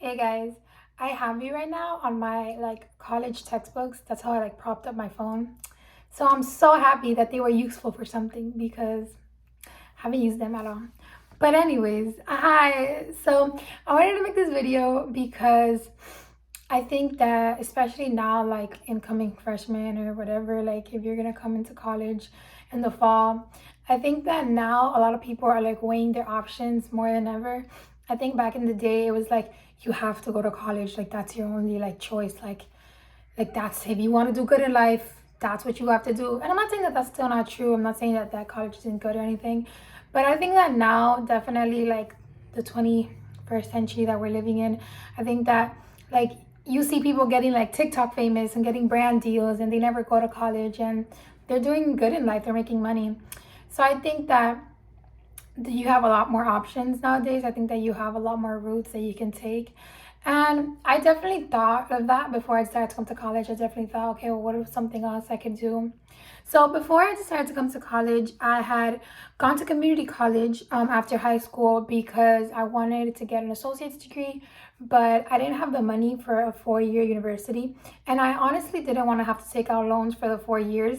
Hey guys, I have you right now on my college textbooks. That's how I propped up my phone. So I'm so happy that they were useful for something because I haven't used them at all. But anyways, I wanted to make this video because I think that especially now, like incoming freshmen or whatever, like if you're gonna come into college in the fall, I think that now a lot of people are like weighing their options more than ever. I think back in the day it was like you have to go to college, like that's your only like choice, like that's if you want to do good in life, that's what you have to do. And I'm not saying that that's still not true. I'm not saying that college isn't good or anything, but I think that now definitely like the 21st century that we're living in, I think that like you see people getting like TikTok famous and getting brand deals and they never go to college and they're doing good in life, they're making money. So I think that you have a lot more options nowadays. I think that you have a lot more routes that you can take. And I definitely thought of that before I decided to come to college. I definitely thought, okay, well, what if something else I could do? So before I decided to come to college, I had gone to community college after high school because I wanted to get an associate's degree, but I didn't have the money for a 4-year university. And I honestly didn't want to have to take out loans for the 4 years.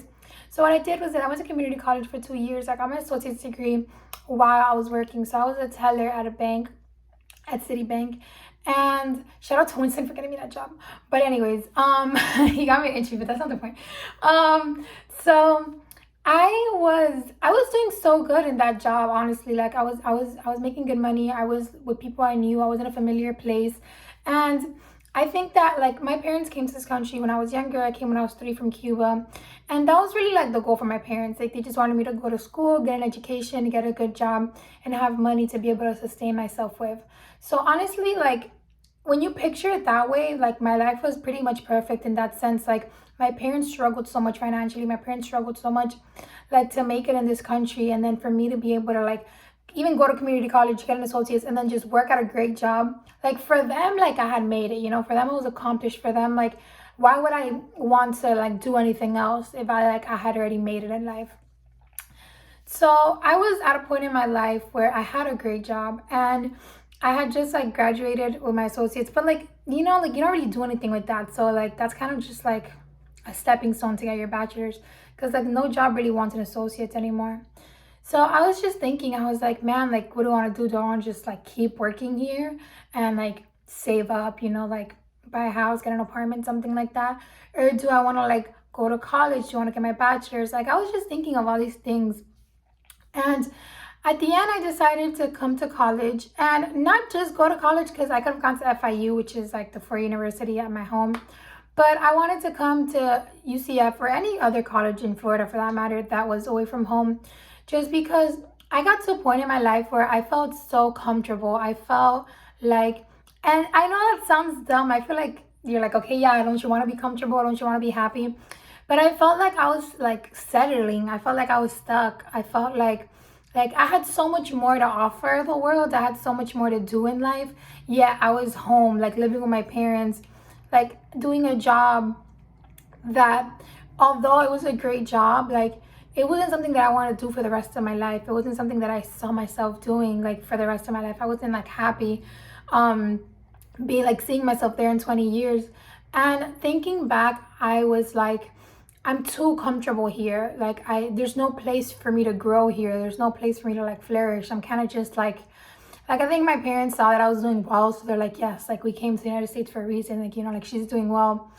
So what I did was that I went to community college for 2 years. I got my associate's degree while I was working. So I was a teller at a bank, at Citibank. And shout out to Winston for getting me that job. But anyways, he got me an entry, but that's not the point. So I was doing so good in that job, honestly. Like I was making good money. I was with people I knew. I was in a familiar place. And I think that like my parents came to this country when I was younger. I came when I was 3 from Cuba. And that was really like the goal for my parents. Like they just wanted me to go to school, get an education, get a good job, and have money to be able to sustain myself with. So honestly, like when you picture it that way, like my life was pretty much perfect in that sense. Like my parents struggled so much financially. My parents struggled so much like to make it in this country. And then for me to be able to like even go to community college, get an associate's, and then just work at a great job. Like for them, like I had made it, for them it was accomplished. For them, like why would I want to like do anything else if I had already made it in life? So I was at a point in my life where I had a great job and I had just like graduated with my associates, but like like you don't really do anything with that. So like that's kind of just like a stepping stone to get your bachelor's because like no job really wants an associate's anymore. So I was just thinking, I was like, man, like what do I want to do? Do I want to just like keep working here and like save up, like buy a house, get an apartment, something like that? Or do I want to like go to college? Do I want to get my bachelor's? Like I was just thinking of all these things. And at the end, I decided to come to college and not just go to college because I could have gone to FIU, which is like the free university at my home. But I wanted to come to UCF or any other college in Florida for that matter that was away from home just because I got to a point in my life where I felt so comfortable. I felt like, and I know that sounds dumb. I feel like you're like, okay, yeah, don't you want to be comfortable? Don't you want to be happy? But I felt like I was like settling. I felt like I was stuck. I felt like I had so much more to offer the world. I had so much more to do in life. Yeah, I was home, like living with my parents, like doing a job that although it was a great job, like it wasn't something that I wanted to do for the rest of my life. It wasn't something that I saw myself doing like for the rest of my life. I wasn't like happy being like seeing myself there in 20 years. And thinking back, I was like, I'm too comfortable here. Like there's no place for me to grow here. There's no place for me to like flourish. I'm kind of just like I think my parents saw that I was doing well, so they're like, yes, like we came to the United States for a reason, like like she's doing well.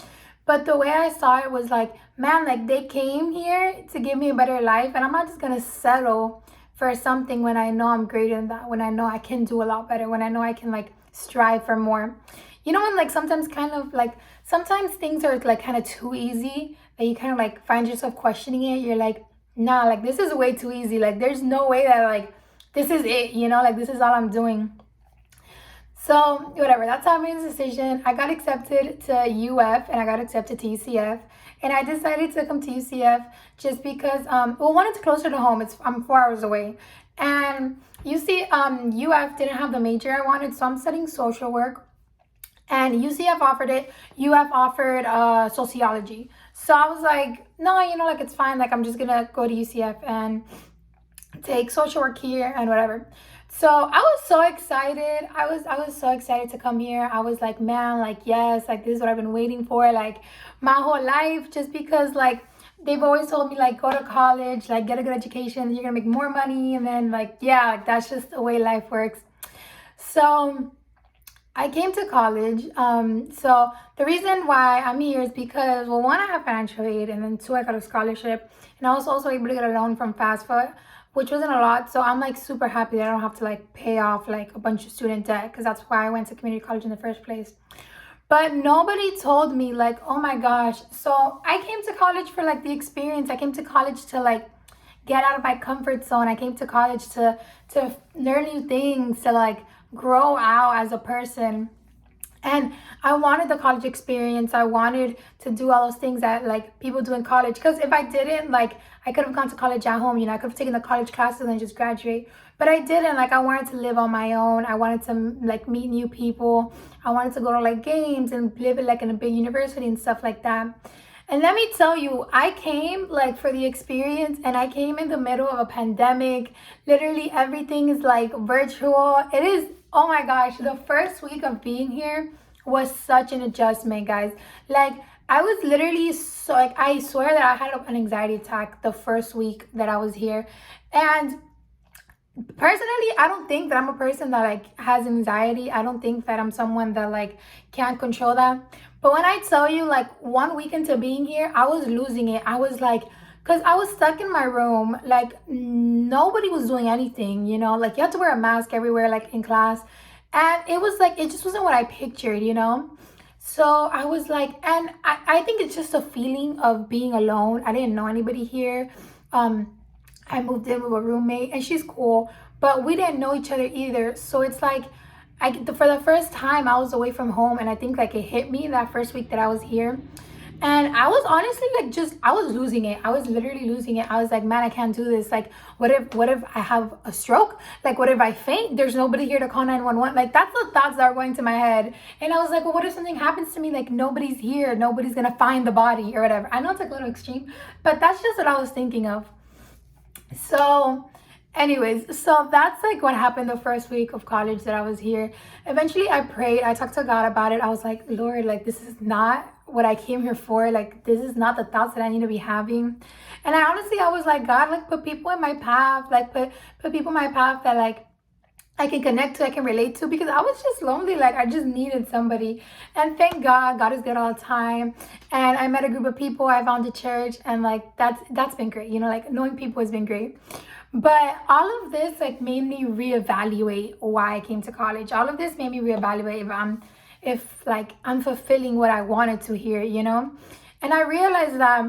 But the way I saw it was like, man, like they came here to give me a better life, and I'm not just gonna settle for something when I know I'm greater than that, when I know I can do a lot better, when I know I can like strive for more. When like sometimes kind of like sometimes things are like kind of too easy that you kind of like find yourself questioning it. You're like, nah, like this is way too easy. Like there's no way that like this is it, like this is all I'm doing. So whatever, that's how I made the decision. I got accepted to UF and I got accepted to UCF. And I decided to come to UCF just because, well, one, it's closer to home. I'm 4 hours away. And UF didn't have the major I wanted, so I'm studying social work. And UCF offered it. UF offered sociology. So I was like, no, like it's fine. Like I'm just gonna go to UCF and take social work here and whatever. So I was so excited. I was so excited to come here. I was like, man, like yes, like this is what I've been waiting for, like my whole life. Just because like they've always told me like go to college, like get a good education, you're gonna make more money, and then like yeah, like that's just the way life works. So I came to college. So the reason why I'm here is because, well, one, I have financial aid, and then two, I got a scholarship, and I was also able to get a loan from FAFSA, which wasn't a lot. So I'm like super happy that I don't have to like pay off like a bunch of student debt, because that's why I went to community college in the first place. But nobody told me like, oh my gosh. So I came to college for like the experience. I came to college to like get out of my comfort zone. I came to college to learn new things, to like grow out as a person. And I wanted the college experience. I wanted to do all those things that like people do in college. Because if I didn't, like I could have gone to college at home, I could have taken the college classes and just graduate. But I didn't. Like I wanted to live on my own. I wanted to like meet new people. I wanted to go to like games and live like in a big university and stuff like that. And let me tell you, I came like for the experience, and I came in the middle of a pandemic. Literally everything is like virtual. It is, oh my gosh, the first week of being here was such an adjustment, guys. Like I was literally so like, I swear that I had an anxiety attack the first week that I was here. And personally, I don't think that I'm a person that like has anxiety. I don't think that I'm someone that like can't control that. But when I tell you, like 1 week into being here, I was losing it. I was like, because I was stuck in my room, like nobody was doing anything, like you had to wear a mask everywhere, like in class. And it was like, it just wasn't what I pictured. So I was like, and I think it's just a feeling of being alone. I didn't know anybody here. I moved in with a roommate, and she's cool, but we didn't know each other either. So it's like, for the first time, I was away from home, and I think like it hit me that first week that I was here. And I was honestly like, I was losing it. I was literally losing it. I was like, man, I can't do this. Like, what if I have a stroke? Like, what if I faint? There's nobody here to call 911. Like, that's the thoughts that are going to my head. And I was like, well, what if something happens to me? Like, nobody's here. Nobody's going to find the body or whatever. I know it's like a little extreme, but that's just what I was thinking of. So anyways, so that's like what happened the first week of college that I was here. Eventually I prayed, I talked to God about it. I was like, Lord, like this is not what I came here for. Like this is not the thoughts that I need to be having. And I was like, God, like put people in my path, like put people in my path that like I can connect to, I can relate to, because I was just lonely. Like I just needed somebody. And thank God, God is good all the time. And I met a group of people, I found a church, and like that's been great. Like knowing people has been great. But all of this like made me reevaluate why I came to college. All of this made me reevaluate if like I'm fulfilling what I wanted to here. And I realized that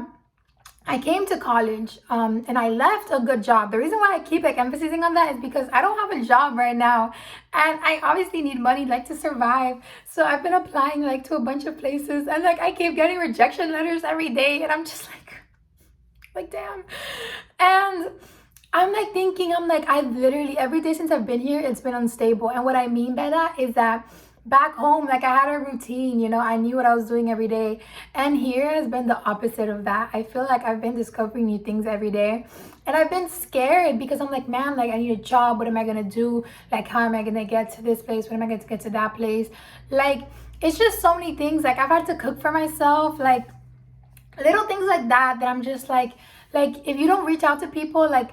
I came to college and I left a good job. The reason why I keep like emphasizing on that is because I don't have a job right now, and I obviously need money like to survive. So I've been applying like to a bunch of places, and like I keep getting rejection letters every day, and I'm just like damn. And I'm like thinking, I've literally every day since I've been here, it's been unstable. And what I mean by that is that back home, like I had a routine, I knew what I was doing every day. And here has been the opposite of that. I feel like I've been discovering new things every day. And I've been scared because I'm like, man, like I need a job. What am I going to do? Like, how am I going to get to this place? When am I going to get to that place? Like, it's just so many things. Like I've had to cook for myself, like little things like that I'm just like if you don't reach out to people, like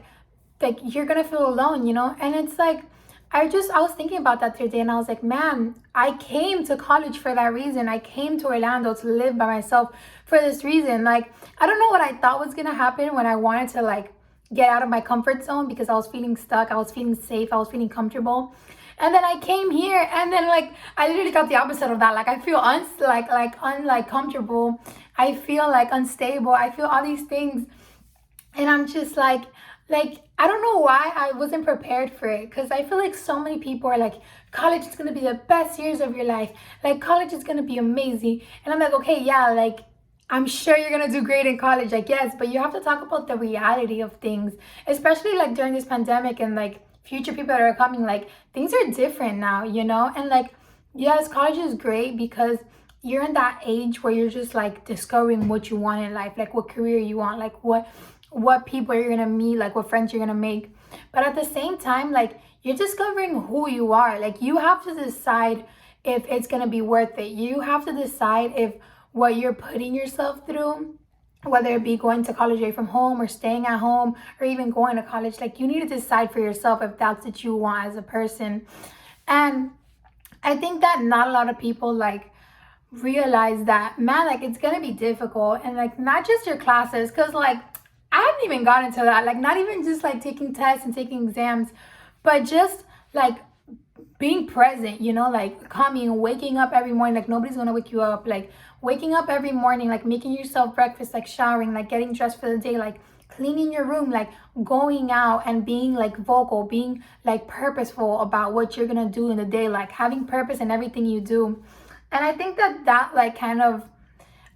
you're gonna feel alone, and it's like I was thinking about that today, and I was like, man, I came to college for that reason. I came to Orlando to live by myself for this reason. Like I don't know what I thought was gonna happen when I wanted to like get out of my comfort zone, because I was feeling stuck, I was feeling safe, I was feeling comfortable. And then I came here, and then like I literally got the opposite of that. Like I feel comfortable. I feel like unstable. I feel all these things, and I'm just like I don't know why I wasn't prepared for it, because I feel like so many people are like, college is gonna be the best years of your life. Like college is gonna be amazing, and I'm like, okay, yeah, like I'm sure you're gonna do great in college, I guess, but you have to talk about the reality of things, especially like during this pandemic and like future people that are coming. Like things are different now, and like yes, college is great because you're in that age where you're just like discovering what you want in life, like what career you want, like what people you're gonna meet, like what friends you're gonna make. But at the same time, like you're discovering who you are. Like, you have to decide if it's going to be worth it. You have to decide if what you're putting yourself through, whether it be going to college away from home or staying at home or even going to college, like, you need to decide for yourself if that's what you want as a person. And I think that not a lot of people like realize that, man, like, it's gonna be difficult. And like, not just your classes, because like, I haven't even gotten to that, like, not even just like taking tests and taking exams, but just like being present, you know, like coming, waking up every morning, like nobody's gonna wake you up, like waking up every morning, like making yourself breakfast, like showering, like getting dressed for the day, like cleaning your room, like going out and being like vocal, being like purposeful about what you're gonna do in the day, like having purpose in everything you do. And I think that like kind of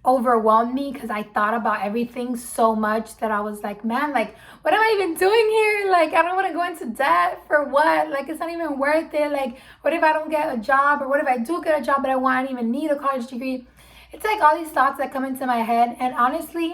overwhelmed me, because I thought about everything so much that I was like, man, like, what am I even doing here? Like, I don't want to go into debt for what? Like, it's not even worth it. Like, what if I don't get a job? Or what if I do get a job but I don't even need a college degree? It's like all these thoughts that come into my head. And honestly,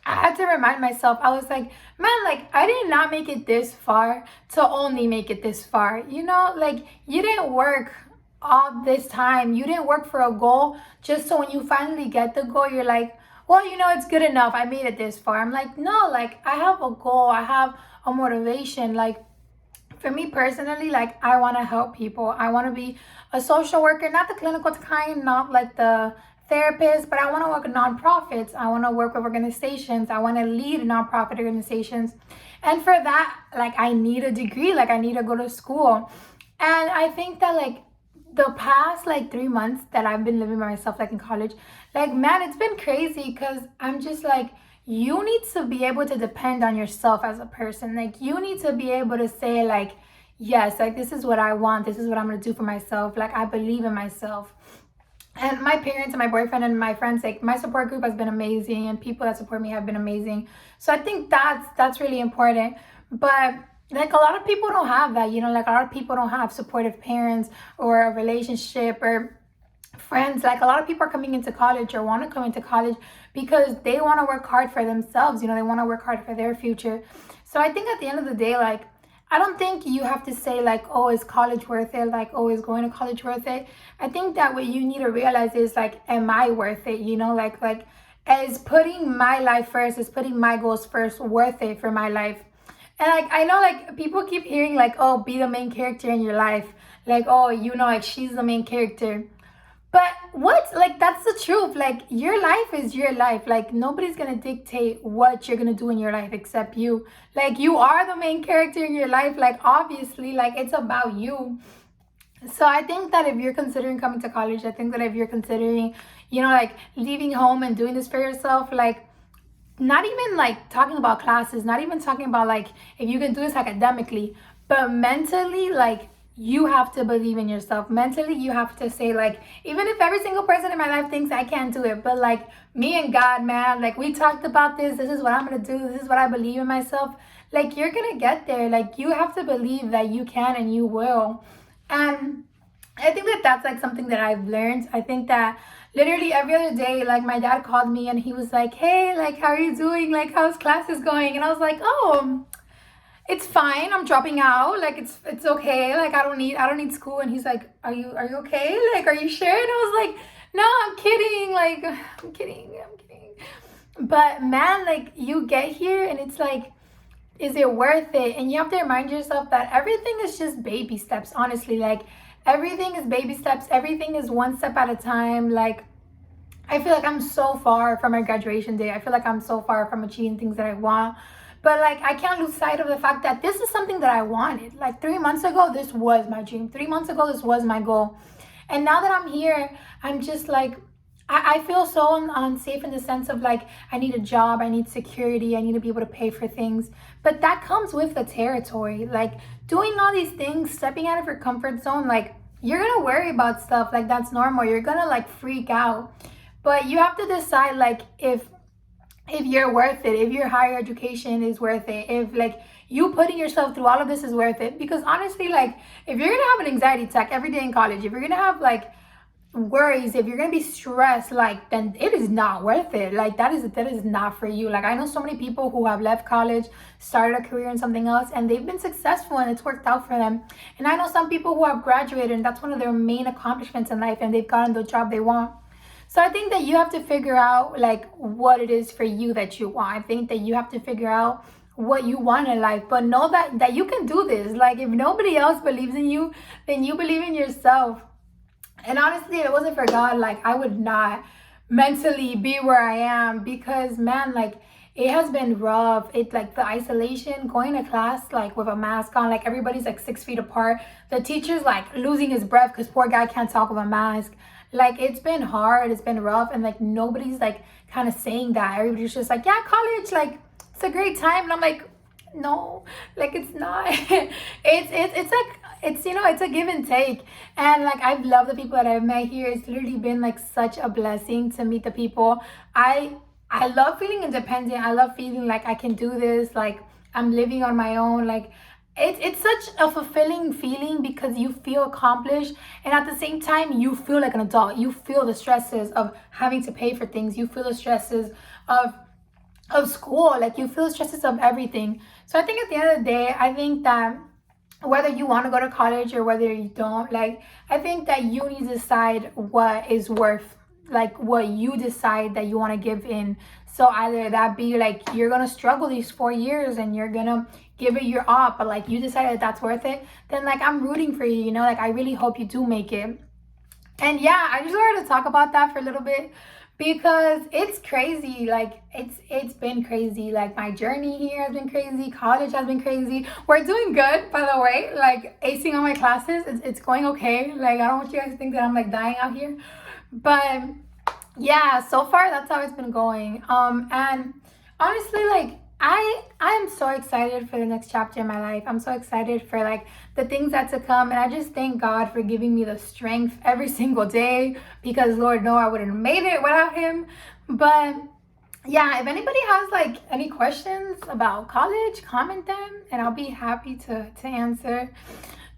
I had to remind myself, I was like, man, like, I did not make it this far to only make it this far. You know, like, you didn't work all this time. You didn't work for a goal just so when you finally get the goal, you're like, well, you know, it's good enough. I made it this far. I'm like, no, like, I have a goal. I have a motivation. Like, for me personally, like, I want to help people. I want to be a social worker, not the clinical kind, not like the therapist, but I want to work with nonprofits. I want to work with organizations. I want to lead nonprofit organizations. And for that, like, I need a degree. Like, I need to go to school. And I think that, like, the past like 3 months that I've been living by myself, like in college, like, man, it's been crazy, because I'm just like, you need to be able to depend on yourself as a person. Like, you need to be able to say, like, yes, like, this is what I want. This is what I'm going to do for myself. Like, I believe in myself. And my parents and my boyfriend and my friends, like, my support group has been amazing, and people that support me have been amazing. So I think that's really important. But like, a lot of people don't have that, you know, like, a lot of people don't have supportive parents or a relationship or friends. Like, a lot of people are coming into college or want to come into college because they want to work hard for themselves, you know, they want to work hard for their future. So I think at the end of the day, like, I don't think you have to say like, oh, is college worth it? Like, oh, is going to college worth it? I think that what you need to realize is like, am I worth it? You know, like is putting my life first, is putting my goals first worth it for my life? And like, I know like people keep hearing like, oh, be the main character in your life. Like, oh, you know, like, she's the main character. But what? Like, that's the truth. Like, your life is your life. Like, nobody's going to dictate what you're going to do in your life except you. Like, you are the main character in your life. Like, obviously, like, it's about you. So I think that if you're considering coming to college, I think that if you're considering, you know, like, leaving home and doing this for yourself, like, not even like talking about classes, not even talking about like if you can do this academically, but mentally, like, you have to believe in yourself. Mentally, you have to say like, even if every single person in my life thinks I can't do it, but like, me and God, man, like, we talked about this is what I'm gonna do, this is what I believe in myself. Like, you're gonna get there. Like, you have to believe that you can and you will. And I think that that's like something that I've learned. I think that literally every other day, like, my dad called me and he was like, hey, like, how are you doing? Like, how's classes going? And I was like, oh, it's fine. I'm dropping out. Like, it's okay. Like, I don't need school. And he's like, are you okay? Like, are you sure? And I was like, no, I'm kidding. Like, I'm kidding. But man, like, you get here and it's like, is it worth it? And you have to remind yourself that everything is just baby steps, honestly. Like, everything is baby steps. Everything is one step at a time. Like, I feel like I'm so far from my graduation day. I feel like I'm so far from achieving things that I want. But like, I can't lose sight of the fact that this is something that I wanted. Like, 3 months ago, this was my dream. 3 months ago, this was my goal. And now that I'm here, I'm just like, I feel so unsafe in the sense of like, I need a job, I need security, I need to be able to pay for things. But that comes with the territory. Like, doing all these things, stepping out of your comfort zone, like, you're gonna worry about stuff. Like, that's normal. You're gonna like freak out. But you have to decide like, if you're worth it, if your higher education is worth it, if like you putting yourself through all of this is worth it. Because honestly, like, if you're gonna have an anxiety attack every day in college, if you're gonna have like worries, if you're gonna be stressed, like, then it is not worth it. Like, that is not for you. Like, I know so many people who have left college, started a career in something else, and they've been successful and it's worked out for them. And I know some people who have graduated and that's one of their main accomplishments in life, and they've gotten the job they want. So I think that you have to figure out like what it is for you that you want. I think that you have to figure out what you want in life, but know that you can do this. Like, if nobody else believes in you, then you believe in yourself. And honestly, if it wasn't for God, like, I would not mentally be where I am, because man, like, it has been rough. It's like the isolation, going to class like with a mask on, like everybody's like 6 feet apart. The teacher's like losing his breath because poor guy can't talk with a mask. Like, it's been hard, it's been rough, and like nobody's like kind of saying that. Everybody's just like, yeah, college, like, it's a great time. And I'm like, no, like, it's not. It's like, it's, you know, it's a give and take. And like, I've loved the people that I've met here. It's literally been like such a blessing to meet the people. I love feeling independent. I love feeling like I can do this, like I'm living on my own. Like, it's such a fulfilling feeling because you feel accomplished, and at the same time you feel like an adult. You feel the stresses of having to pay for things. You feel the stresses of school. Like, you feel the stresses of everything. So I think at the end of the day, I think that whether you want to go to college or whether you don't, like, I think that you need to decide what is worth, like, what you decide that you want to give in. So either that be like you're gonna struggle these 4 years and you're gonna give it your all, but like you decide that that's worth it, then like I'm rooting for you, you know, like I really hope you do make it. And yeah, I just wanted to talk about that for a little bit because it's crazy. Like, it's been crazy. Like, my journey here has been crazy. College has been crazy. We're doing good, by the way. Like, acing on my classes, it's going okay. Like, I don't want you guys to think that I'm like dying out here, but yeah, so far that's how it's been going. And honestly, like, I am so excited for the next chapter in my life. I'm so excited for like the things that to come, and I just thank God for giving me the strength every single day, because Lord know I wouldn't have made it without him. But yeah, if anybody has like any questions about college, comment them and I'll be happy to answer.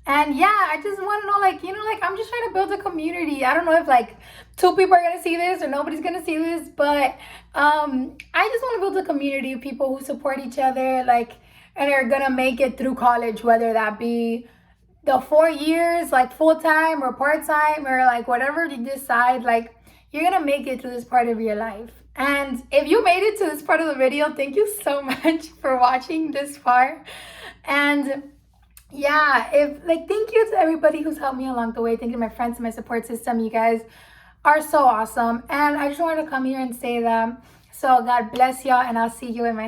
And yeah, I just want to know, like, you know, like, I'm just trying to build a community. I don't know if like 2 people are gonna see this or nobody's gonna see this, but I just want to build a community of people who support each other, like, and are gonna make it through college, whether that be the 4 years, like full time or part time, or like whatever you decide, like, you're gonna make it through this part of your life. And if you made it to this part of the video, thank you so much for watching this far. And yeah, if like, thank you to everybody who's helped me along the way. Thank you to my friends and my support system. You guys are so awesome. And I just wanted to come here and say that. So God bless y'all, and I'll see you in my next